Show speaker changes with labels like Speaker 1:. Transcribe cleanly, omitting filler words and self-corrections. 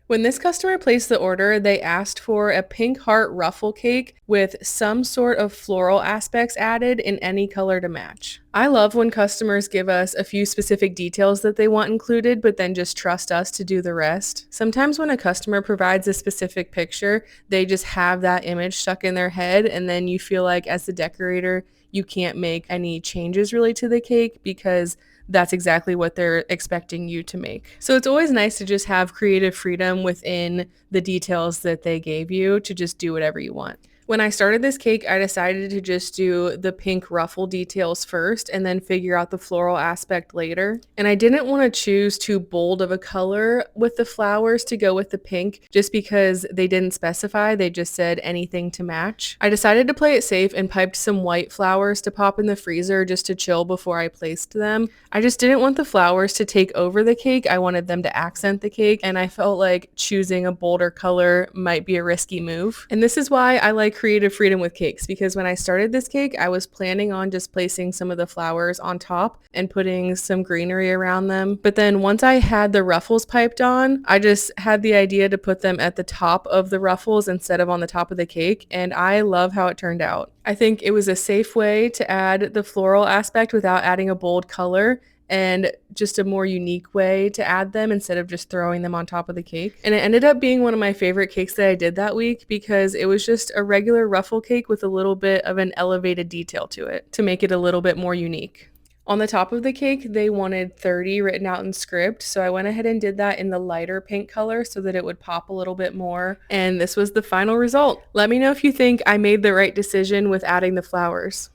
Speaker 1: When this customer placed the order, they asked for a pink heart ruffle cake with some sort of floral aspects added in any color to match. I love when customers give us a few specific details that they want included, but then just trust us to do the rest. Sometimes when a customer provides a specific picture, they just have that image stuck in their head, and then you feel like as the decorator, you can't make any changes really to the cake because that's exactly what they're expecting you to make. So it's always nice to just have creative freedom within the details that they gave you to just do whatever you want. When I started this cake, I decided to just do the pink ruffle details first and then figure out the floral aspect later. And I didn't want to choose too bold of a color with the flowers to go with the pink just because they didn't specify, they just said anything to match. I decided to play it safe and piped some white flowers to pop in the freezer just to chill before I placed them. I just didn't want the flowers to take over the cake. I wanted them to accent the cake, and I felt like choosing a bolder color might be a risky move. And this is why I like creative freedom with cakes, because when I started this cake, I was planning on just placing some of the flowers on top and putting some greenery around them. But then once I had the ruffles piped on, I just had the idea to put them at the top of the ruffles instead of on the top of the cake, and I love how it turned out. I think it was a safe way to add the floral aspect without adding a bold color, and just a more unique way to add them instead of just throwing them on top of the cake. And it ended up being one of my favorite cakes that I did that week because it was just a regular ruffle cake with a little bit of an elevated detail to it to make it a little bit more unique. On the top of the cake, they wanted 30 written out in script, so I went ahead and did that in the lighter pink color so that it would pop a little bit more, and this was the final result. Let me know if you think I made the right decision with adding the flowers.